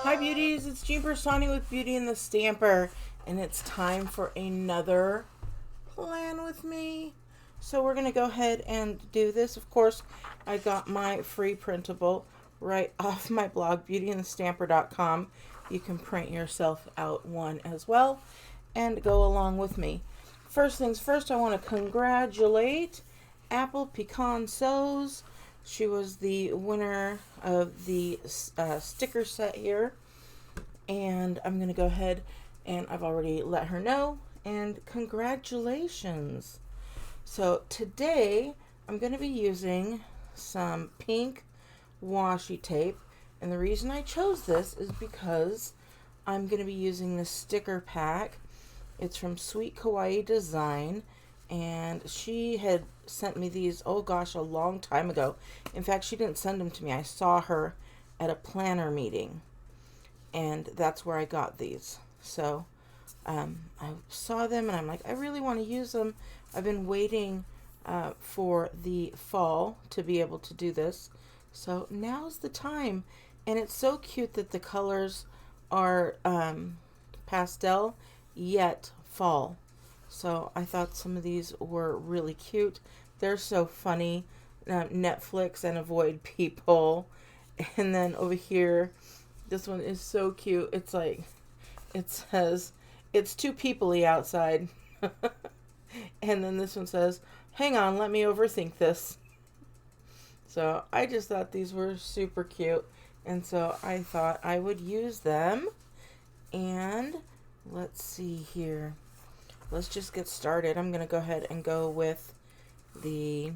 Hi beauties, it's Jean Piersanti with Beauty and the Stamper, and it's time for another plan with me. So we're going to go ahead and do this. Of course, I got my free printable right off my blog, beautyandthestamper.com. You can print yourself out one as well and go along with me. First things first, I want to congratulate Apple Pecan Sews. She was the winner of the sticker set here. And I'm going to go ahead and I've already let her know. And congratulations. So today I'm going to be using some pink washi tape. And the reason I chose this is because I'm going to be using the sticker pack. It's from Sweet Kawaii Design. And she had sent me these, oh gosh, a long time ago. In fact, she didn't send them to me. I saw her at a planner meeting. And that's where I got these. So I saw them and I'm like, I really want to use them. I've been waiting for the fall to be able to do this. So now's the time. And it's so cute that the colors are pastel yet fall. So I thought some of these were really cute. They're so funny. Netflix and avoid people. And then over here, this one is so cute. It's like, it says, it's too peoply outside. And then this one says, hang on, let me overthink this. So I just thought these were super cute. And so I thought I would use them. And let's see here. Let's just get started. I'm going to go ahead and go with the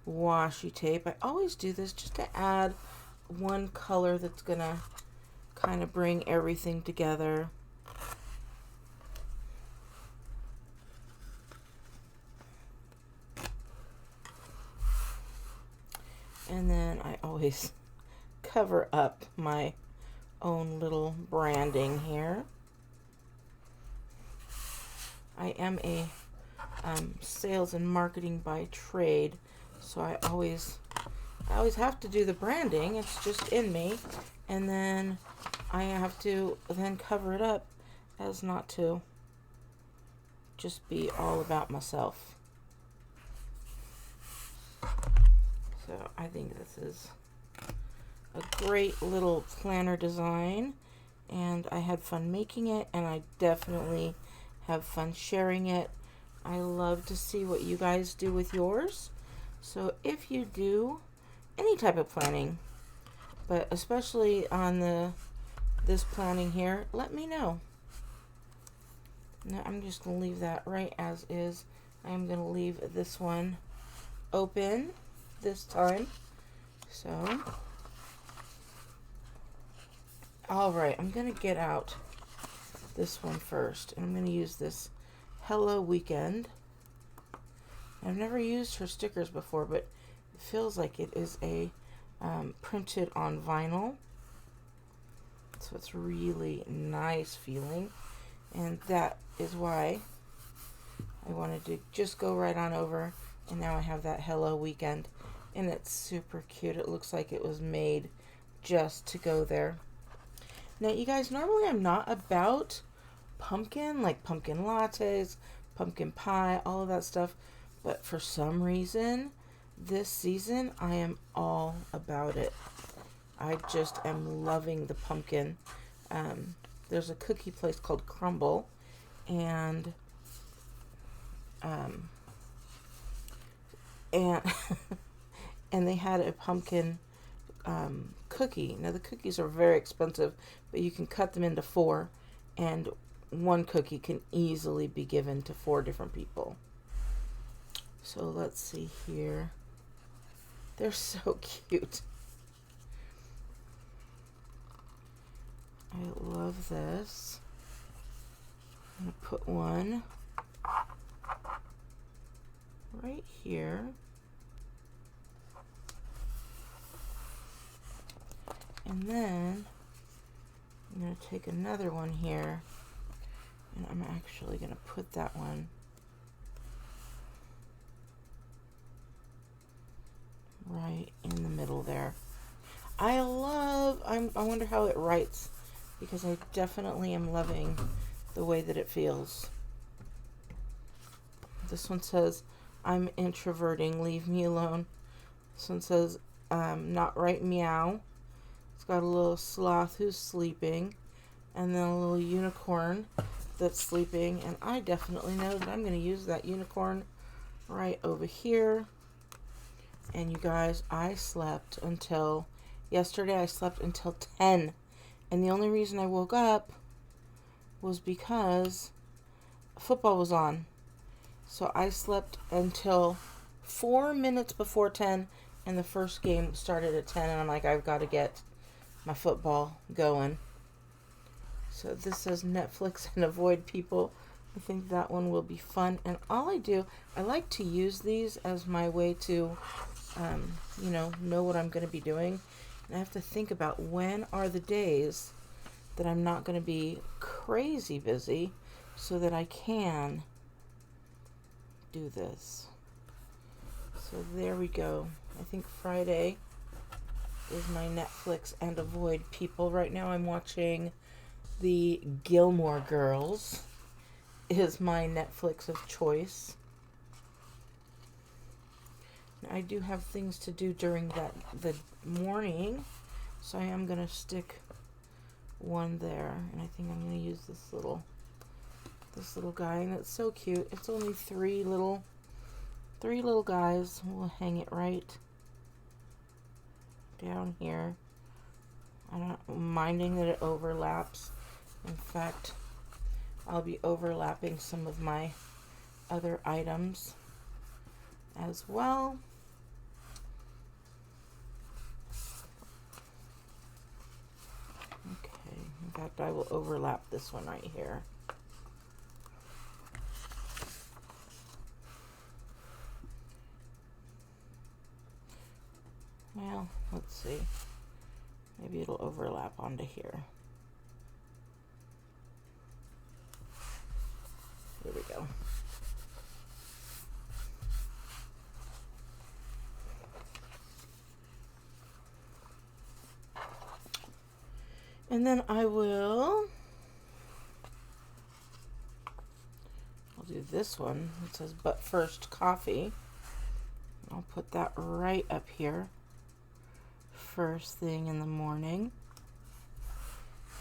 washi tape. I always do this just to add one color that's going to kind of bring everything together. And then I always cover up my own little branding here. I am a sales and marketing by trade, so I always have to do the branding. It's just in me. And then I have to then cover it up as not to just be all about myself. So I think this is a great little planner design, and I had fun making it, and I definitely have fun sharing it. I love to see what you guys do with yours. So if you do any type of planning, but especially on this planning here, let me know. Now I'm just going to leave that right as is. I'm going to leave this one open this time. So, alright, I'm going to get out this one first. And I'm going to use this Hello Weekend. I've never used her stickers before, but it feels like it is a printed on vinyl. So it's really nice feeling. And that is why I wanted to just go right on over. And now I have that Hello Weekend. And it's super cute. It looks like it was made just to go there. Now, you guys, normally I'm not about pumpkin, like pumpkin lattes, pumpkin pie, all of that stuff. But for some reason, this season, I am all about it. I just am loving the pumpkin. There's a cookie place called Crumble, and and they had a pumpkin cookie. Now the cookies are very expensive, but you can cut them into 4, and one cookie can easily be given to 4 different people. So let's see here. They're so cute. I love this. I'm going to put one right here. And then I'm going to take another one here, and I'm actually going to put that one right in the middle there. I love I wonder how it writes, because I definitely am loving the way that it feels. This one says, I'm introverting, leave me alone. This one says, not right, meow. It's got a little sloth who's sleeping, and then a little unicorn that's sleeping, and I definitely know that I'm going to use that unicorn right over here. And you guys, I slept until yesterday. I slept until 10, and the only reason I woke up was because football was on. So I slept until 4 minutes before 10, and the first game started at 10, and I'm like, I've got to get my football going. So this says Netflix and avoid people. I think that one will be fun. And all I like to use these as my way to, know what I'm going to be doing. And I have to think about when are the days that I'm not going to be crazy busy so that I can do this. So there we go. I think Friday is my Netflix and avoid people. Right now I'm watching the Gilmore Girls is my Netflix of choice. Now, I do have things to do during the morning, so I am going to stick one there, and I think I'm going to use this little guy, and it's so cute. It's only three little guys. We'll hang it right down here. I'm not minding that it overlaps. In fact, I'll be overlapping some of my other items as well. Okay, in fact, I will overlap this one right here. Well, let's see. Maybe it'll overlap onto here. Here we go. And then I'll do this one. It says, but first coffee. I'll put that right up here. First thing in the morning.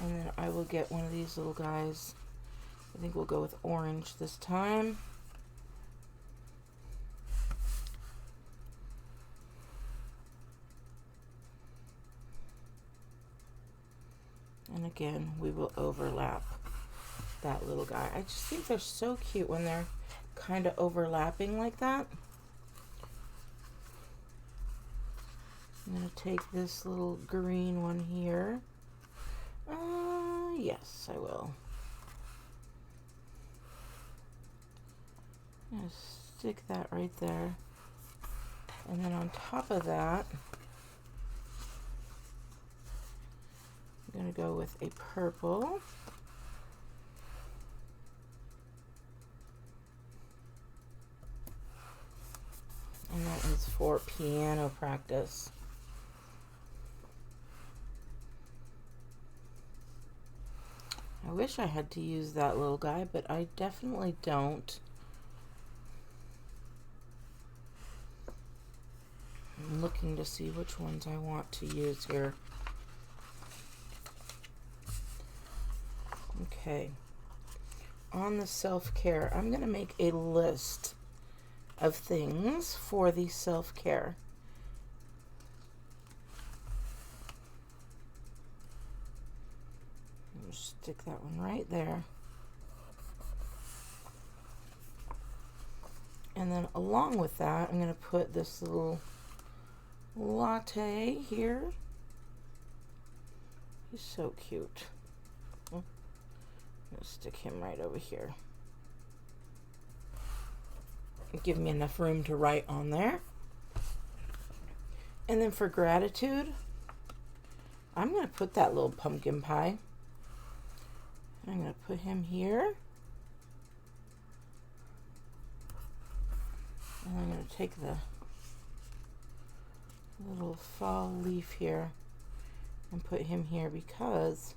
And then I will get one of these little guys. I think we'll go with orange this time. And again, we will overlap that little guy. I just think they're so cute when they're kind of overlapping like that. I'm going to take this little green one here. Yes, I will. I'm going to stick that right there. And then on top of that, I'm going to go with a purple. And that is for piano practice. I wish I had to use that little guy, but I definitely don't. I'm looking to see which ones I want to use here. Okay. On the self-care, I'm going to make a list of things for the self-care. Stick that one right there. And then along with that, I'm going to put this little latte here. He's so cute. I'm going to stick him right over here. Give me enough room to write on there. And then for gratitude, I'm going to put that little pumpkin pie. I'm going to put him here. And I'm going to take the little fall leaf here and put him here because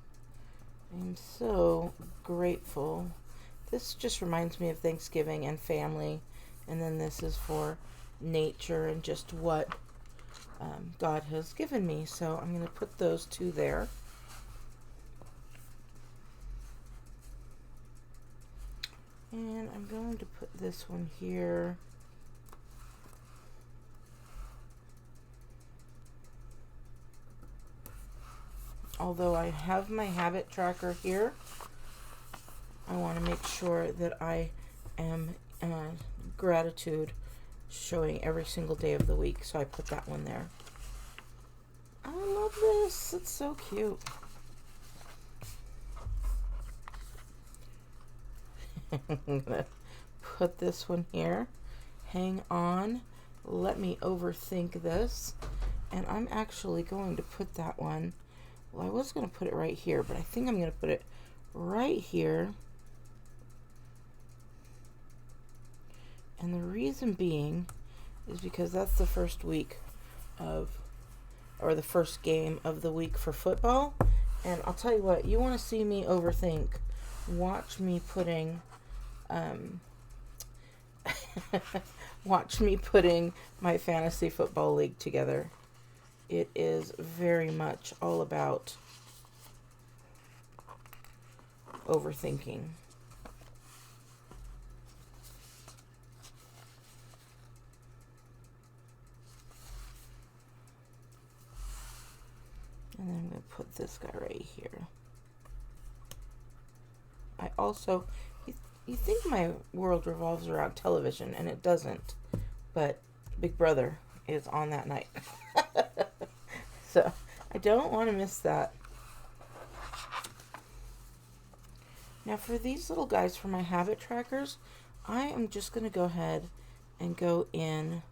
I'm so grateful. This just reminds me of Thanksgiving and family, and then this is for nature and just what God has given me. So I'm going to put those two there. And I'm going to put this one here. Although I have my habit tracker here, I want to make sure that I am gratitude showing every single day of the week. So I put that one there. I love this. It's so cute. I'm gonna put this one here. Hang on. Let me overthink this. And I'm actually going to put that one. Well, I was going to put it right here, but I think I'm going to put it right here. And the reason being is because that's the first week of, or the first game of the week for football. And I'll tell you what, you want to see me overthink. Watch me putting, watch me putting my fantasy football league together. It is very much all about overthinking. And then I'm going to put this guy right here. I also, you think my world revolves around television, and it doesn't, but Big Brother is on that night. So I don't want to miss that. Now for these little guys, for my habit trackers, I am just going to go ahead and go in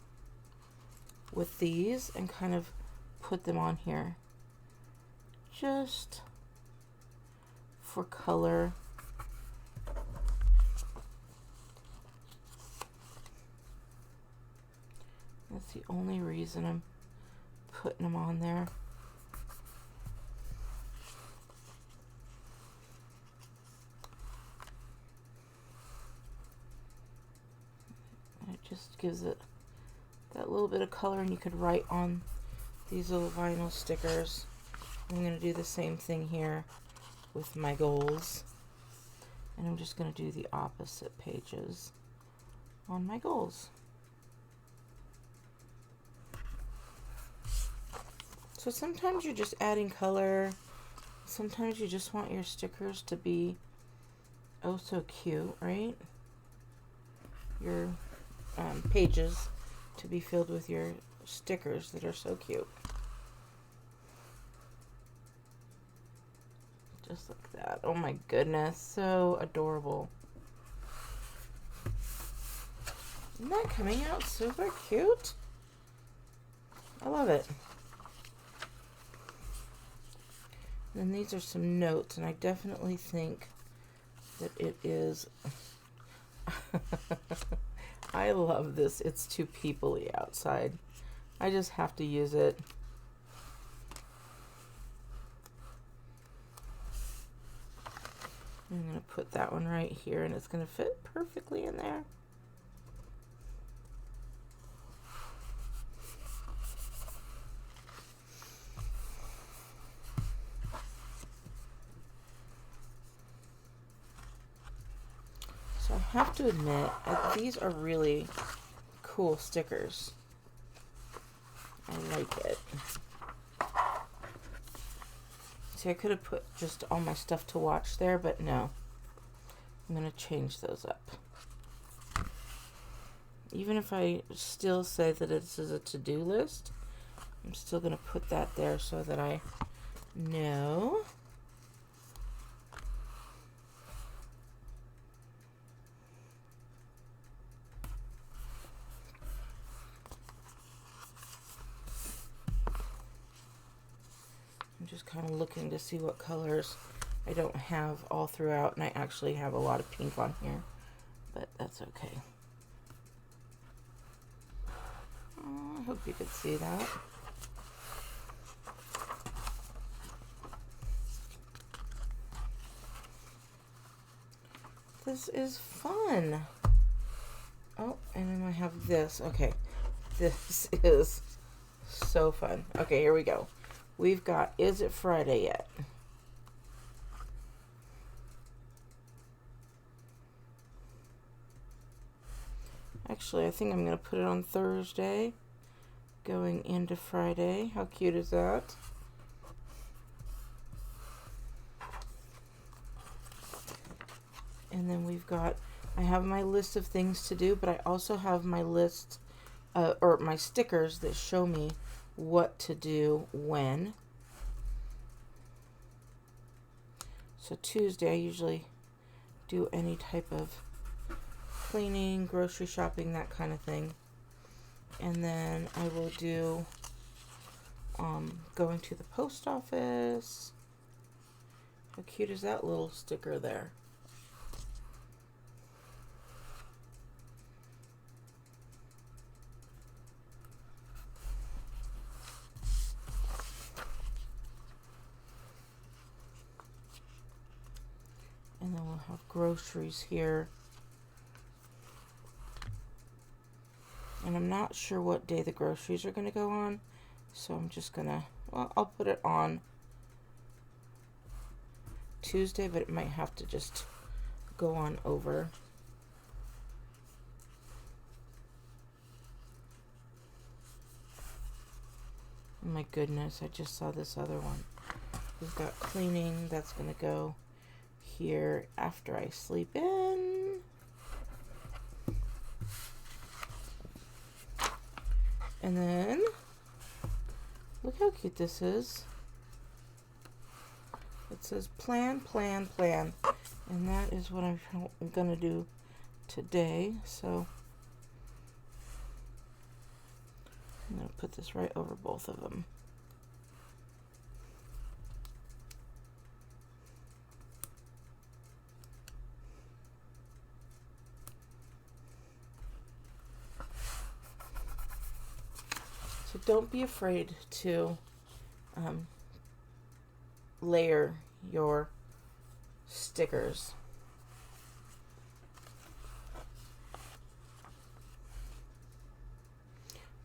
with these and kind of put them on here. Just for color. That's the only reason I'm putting them on there. And it just gives it that little bit of color, and you could write on these little vinyl stickers. I'm going to do the same thing here with my goals. And I'm just going to do the opposite pages on my goals. So sometimes you're just adding color. Sometimes you just want your stickers to be oh so cute, right? Your pages to be filled with your stickers that are so cute. Just like that. Oh my goodness, so adorable. Isn't that coming out super cute? I love it. And these are some notes, and I definitely think that it is... I love this. It's too people-y outside. I just have to use it. I'm going to put that one right here, and it's going to fit perfectly in there. So I have to admit, these are really cool stickers. I like it. See, I could have put just all my stuff to watch there, but no. I'm going to change those up. Even if I still say that this is a to-do list, I'm still going to put that there so that I know. I'm just kind of looking to see what colors I don't have all throughout, and I actually have a lot of pink on here, but that's okay. Oh, I hope you could see that. This is fun. Oh, and then I have this. Okay, this is so fun. Okay, here we go. We've got Is It Friday Yet? Actually, I think I'm going to put it on Thursday, going into Friday. How cute is that? And then we've got, I have my list of things to do, but I also have my list, or my stickers that show me what to do when. So Tuesday, I usually do any type of cleaning, grocery shopping, that kind of thing. And then I will do going to the post office. How cute is that little sticker there? And then we'll have groceries here. And I'm not sure what day the groceries are going to go on. So I'm just going to, well, I'll put it on Tuesday, but it might have to just go on over. Oh my goodness, I just saw this other one. We've got cleaning, that's going to go here after I sleep in. And then, look how cute this is. It says plan, plan, plan. And that is what I'm going to do today. So, I'm going to put this right over both of them. So don't be afraid to layer your stickers.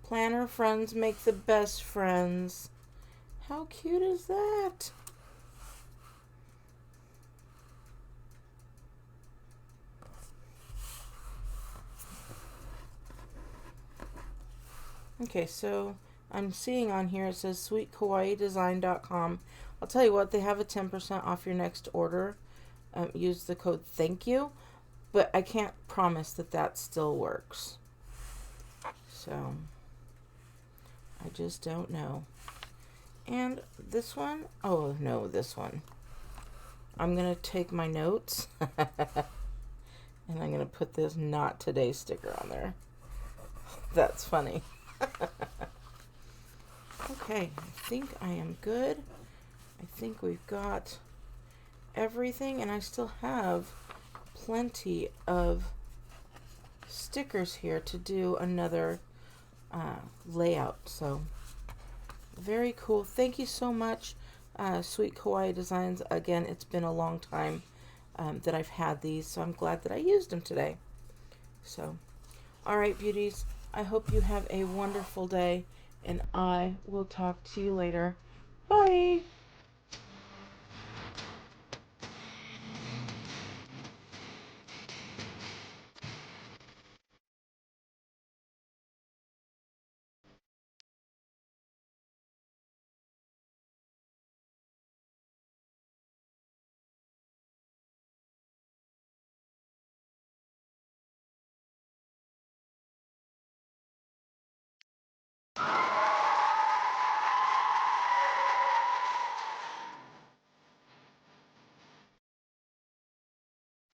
Planner friends make the best friends. How cute is that? Okay, so I'm seeing on here it says sweetkawaiidesign.com. I'll tell you what, they have a 10% off your next order. Use the code THANKYOU, but I can't promise that that still works. So, I just don't know. And this one, oh no, this one. I'm going to take my notes and I'm going to put this Not Today sticker on there. That's funny. Okay, I think I am good. I think we've got everything, and I still have plenty of stickers here to do another layout. So very cool. Thank you so much, Sweet Kawaii Designs. Again, it's been a long time that I've had these, so I'm glad that I used them today. So, all right, beauties, I hope you have a wonderful day, and I will talk to you later. Bye.